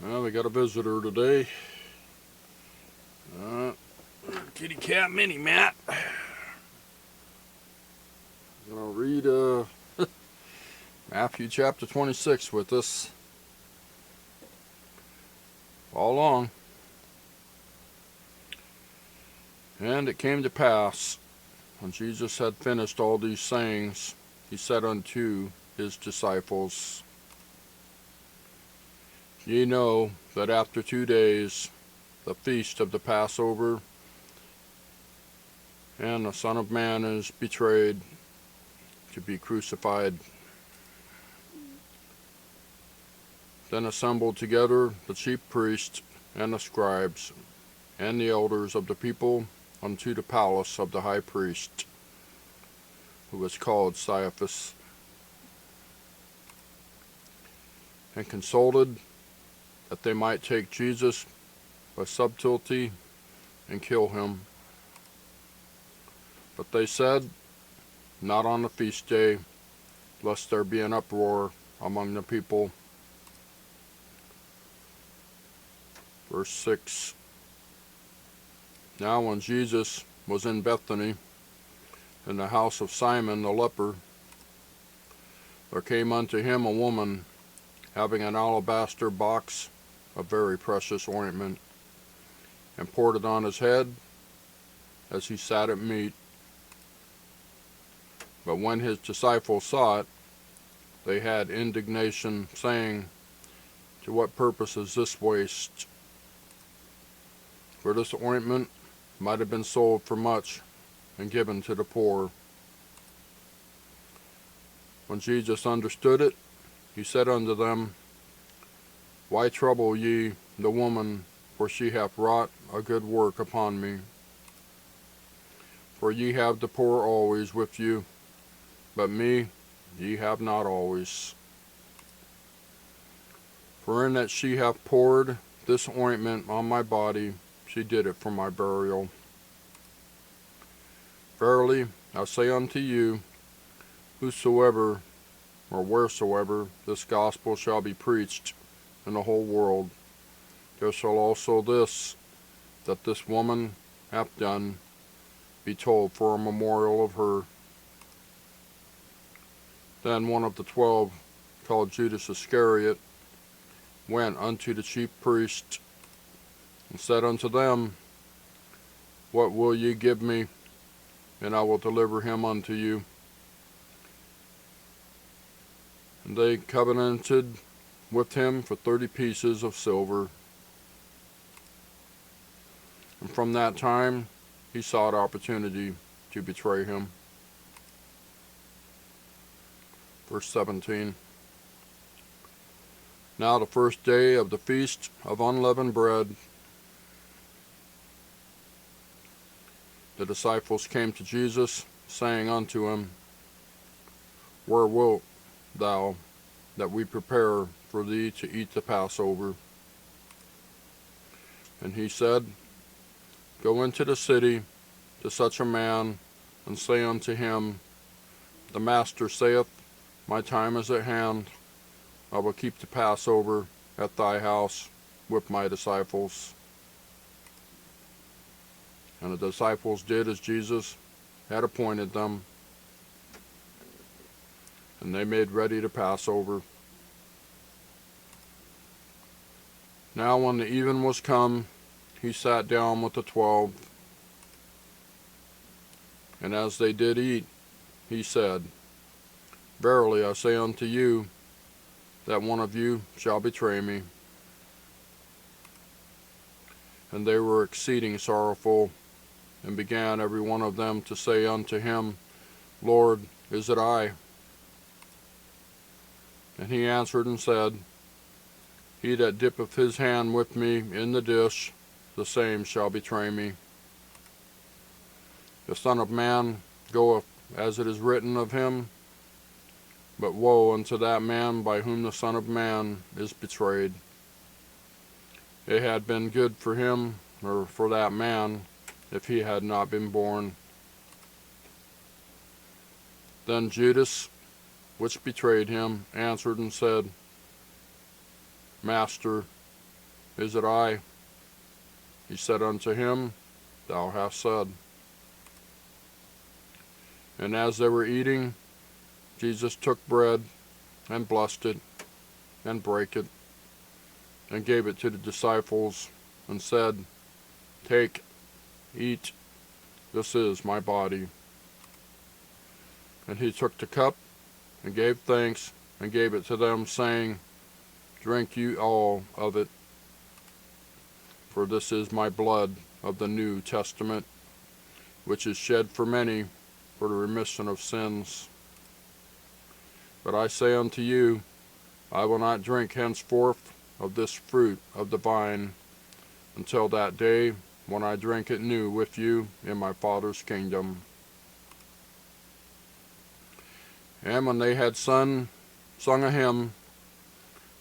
Well, we got a visitor today. Kitty Cat Mini Matt. I'm going to read Matthew chapter 26 with us. All along. And it came to pass, when Jesus had finished all these sayings, he said unto his disciples, Ye know that after 2 days, the feast of the Passover, and the Son of Man is betrayed to be crucified. Then assembled together the chief priests and the scribes and the elders of the people unto the palace of the high priest, who was called Caiaphas, and consulted that they might take Jesus by subtlety and kill him. But they said, Not on the feast day, lest there be an uproar among the people. Verse 6. Now when Jesus was in Bethany, in the house of Simon the leper, there came unto him a woman having an alabaster box of very precious ointment, and poured it on his head as he sat at meat. But when his disciples saw it, they had indignation, saying, To what purpose is this waste? For this ointment might have been sold for much and given to the poor. When Jesus understood it, he said unto them, Why trouble ye the woman, for she hath wrought a good work upon me? For ye have the poor always with you, but me ye have not always. For in that she hath poured this ointment on my body, she did it for my burial. Verily, I say unto you, whosoever or wheresoever this gospel shall be preached in the whole world, there shall also this, that this woman hath done, be told for a memorial of her. Then one of the 12, called Judas Iscariot, went unto the chief priests, and said unto them, What will ye give me, and I will deliver him unto you? And they covenanted with him for 30 pieces of silver. And from that time he sought opportunity to betray him. Verse 17. Now the first day of the feast of unleavened bread, the disciples came to Jesus, saying unto him, Where wilt thou that we prepare for thee to eat the Passover? And he said, Go into the city to such a man, and say unto him, The Master saith, My time is at hand. I will keep the Passover at thy house with my disciples. And the disciples did as Jesus had appointed them, and they made ready the Passover. Now when the even was come, he sat down with the 12. And as they did eat, he said, Verily I say unto you, that one of you shall betray me. And they were exceeding sorrowful, and began every one of them to say unto him, Lord, is it I? And he answered and said, He that dippeth his hand with me in the dish, the same shall betray me. The Son of Man goeth as it is written of him, but woe unto that man by whom the Son of Man is betrayed. It had been good for him, or for that man, if he had not been born. Then Judas, which betrayed him, answered and said, Master, Is it I? He said unto him, Thou hast said. And as they were eating, Jesus took bread, and blessed it, and brake it, and gave it to the disciples, and said, Take, eat, this is my body. And he took the cup, and gave thanks, and gave it to them, saying, Drink ye all of it, for this is my blood of the New Testament, which is shed for many for the remission of sins. But I say unto you, I will not drink henceforth of this fruit of the vine, until that day when I drink it new with you in my Father's kingdom. And when they had sung a hymn,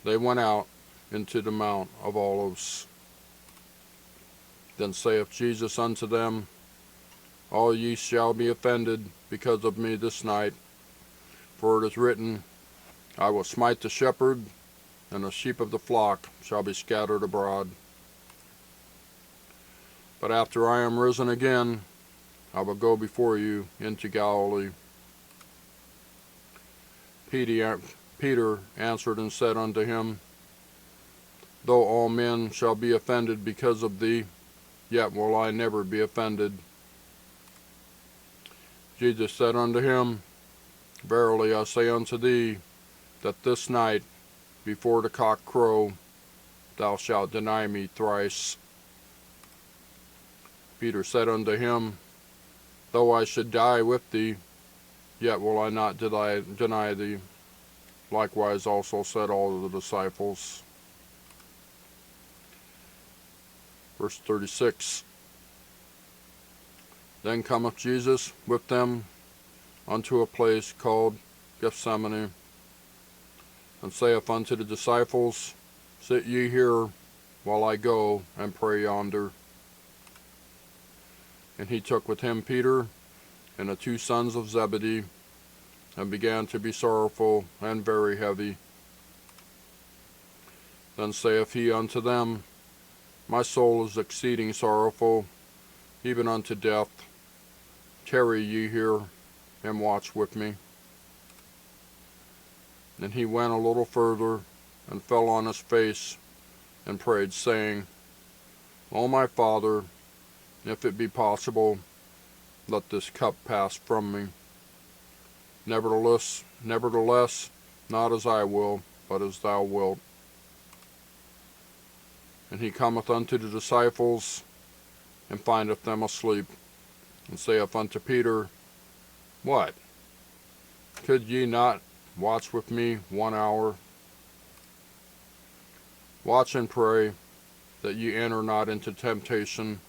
they went out into the Mount of Olives. Then saith Jesus unto them, All ye shall be offended because of me this night, for it is written, I will smite the shepherd, and the sheep of the flock shall be scattered abroad. But after I am risen again, I will go before you into Galilee. Peter answered and said unto him, Though all men shall be offended because of thee, yet will I never be offended. Jesus said unto him, Verily I say unto thee, that this night, before the cock crow, thou shalt deny me thrice. Peter said unto him, Though I should die with thee, yet will I not deny thee. Likewise also said all of the disciples. Verse 36. Then cometh Jesus with them unto a place called Gethsemane, and saith unto the disciples, Sit ye here, while I go and pray yonder. And he took with him Peter and the 2 sons of Zebedee, and began to be sorrowful and very heavy. Then saith he unto them, My soul is exceeding sorrowful, even unto death. Tarry ye here, and watch with me. And he went a little further, and fell on his face, and prayed, saying, O my Father, if it be possible, let this cup pass from me. Nevertheless, not as I will, but as thou wilt. And he cometh unto the disciples, and findeth them asleep, and saith unto Peter, What? Could ye not watch with me 1 hour? Watch and pray, that ye enter not into temptation.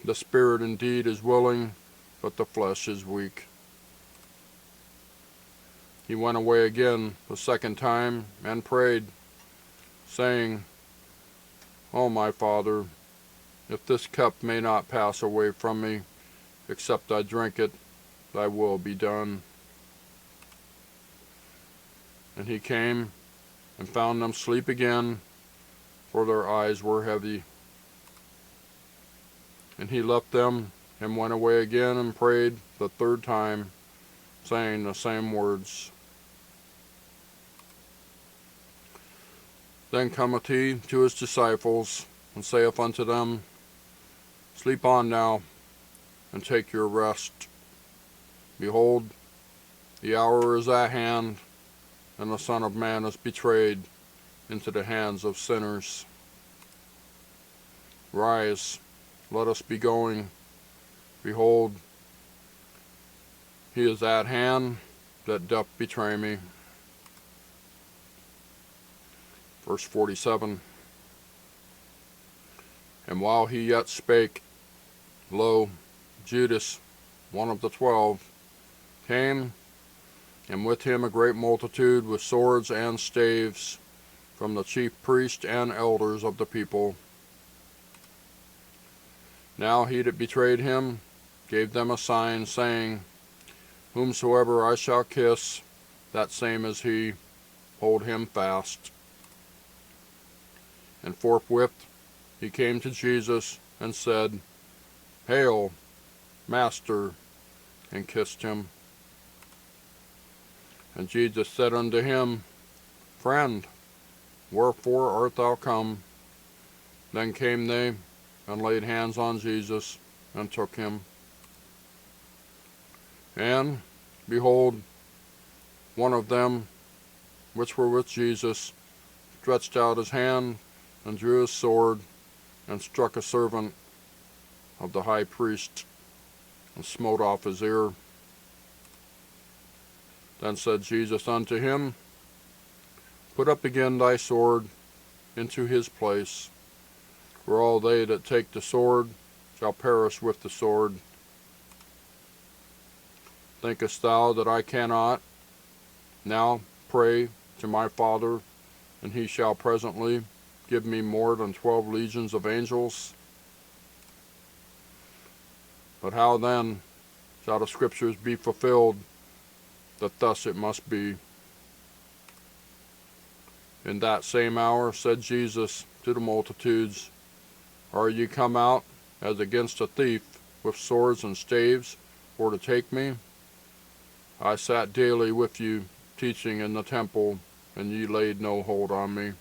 The spirit indeed is willing, but the flesh is weak. He went away again the second time, and prayed, saying, O my Father, if this cup may not pass away from me, except I drink it, thy will be done. And he came, and found them asleep again, for their eyes were heavy. And he left them, and went away again, and prayed the 3rd time, saying the same words. Then cometh he to his disciples, and saith unto them, Sleep on now, and take your rest. Behold, the hour is at hand, and the Son of Man is betrayed into the hands of sinners. Rise, let us be going. Behold, he is at hand that doth betray me. Verse 47. And while he yet spake, lo, Judas, one of the 12, came, and with him a great multitude with swords and staves, from the chief priests and elders of the people. Now he that betrayed him gave them a sign, saying, Whomsoever I shall kiss, that same is he, hold him fast. And forthwith he came to Jesus and said, Hail, Master, and kissed him. And Jesus said unto him, Friend, wherefore art thou come? Then came they and laid hands on Jesus and took him. And, behold, one of them which were with Jesus stretched out his hand and drew his sword and struck a servant of the high priest and smote off his ear. Then said Jesus unto him, Put up again thy sword into his place, for all they that take the sword shall perish with the sword. Thinkest thou that I cannot now pray to my Father, and he shall presently give me more than 12 legions of angels? But how then shall the Scriptures be fulfilled, that thus it must be? In that same hour said Jesus to the multitudes, Are ye come out as against a thief with swords and staves for to take me? I sat daily with you, teaching in the temple, and ye laid no hold on me.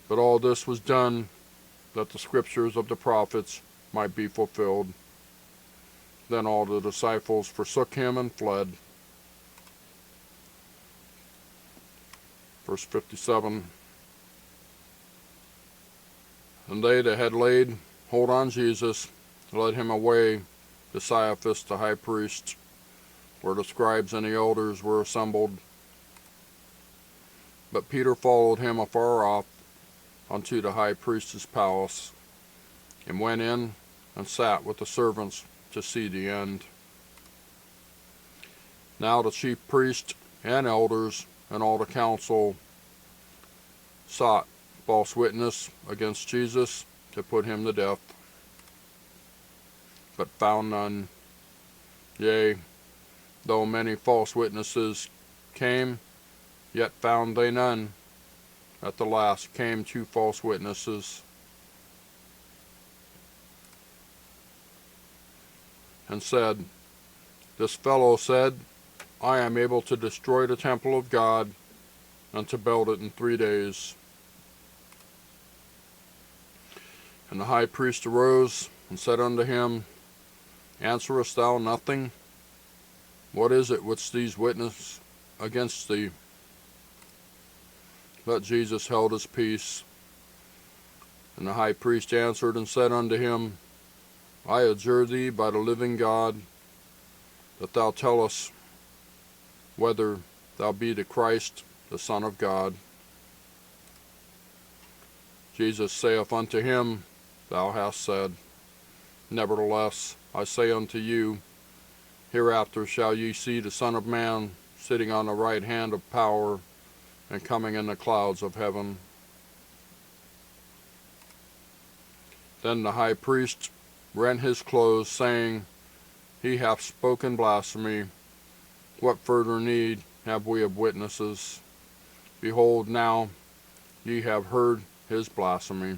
But all this was done, that the Scriptures of the prophets might be fulfilled. Then all the disciples forsook him and fled. Verse 57. And they that had laid hold on Jesus led him away to Caiaphas the high priest, where the scribes and the elders were assembled. But Peter followed him afar off unto the high priest's palace, and went in and sat with the servants to see the end. Now the chief priests and elders and all the council sought false witness against Jesus to put him to death, but found none. Yea, though many false witnesses came, yet found they none. At the last came 2 false witnesses, and said, This fellow said, I am able to destroy the temple of God, and to build it in 3 days. And the high priest arose and said unto him, Answerest thou nothing? What is it which these witness against thee? But Jesus held his peace. And the high priest answered and said unto him, I adjure thee by the living God, that thou tell us whether thou be the Christ, the Son of God. Jesus saith unto him, Thou hast said. Nevertheless, I say unto you, hereafter shall ye see the Son of Man sitting on the right hand of power, and coming in the clouds of heaven. Then the high priest rent his clothes, saying, He hath spoken blasphemy. What further need have we of witnesses? Behold, now ye have heard his blasphemy.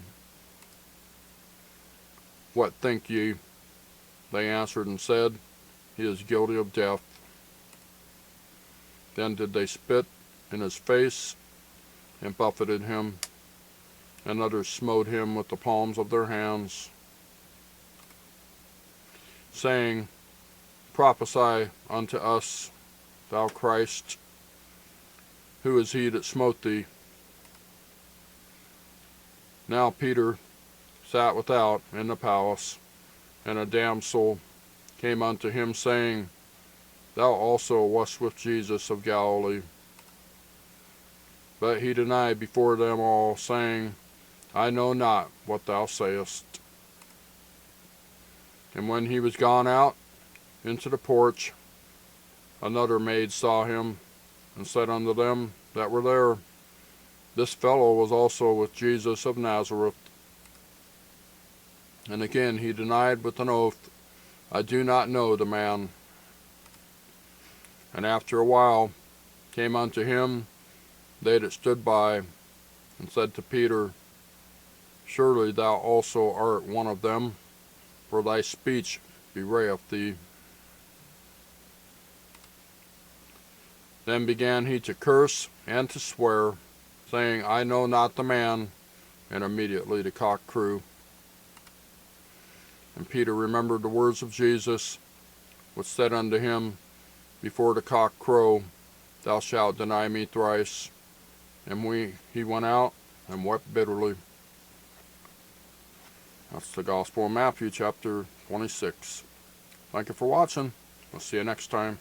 What think ye? They answered and said, He is guilty of death. Then did they spit in his face, and buffeted him, and others smote him with the palms of their hands, saying, Prophesy unto us, thou Christ, who is he that smote thee? Now Peter sat without in the palace, and a damsel came unto him, saying, Thou also wast with Jesus of Galilee. But he denied before them all, saying, I know not what thou sayest. And when he was gone out into the porch, another maid saw him, and said unto them that were there, This fellow was also with Jesus of Nazareth. And again he denied with an oath, I do not know the man. And after a while came unto him they that stood by, and said to Peter, Surely thou also art one of them, for thy speech bewrayeth thee. Then began he to curse and to swear, saying, I know not the man. And immediately the cock crew. And Peter remembered the words of Jesus, which said unto him, Before the cock crow, thou shalt deny me thrice. And he went out and wept bitterly. That's the Gospel of Matthew, chapter 26. Thank you for watching. I'll see you next time.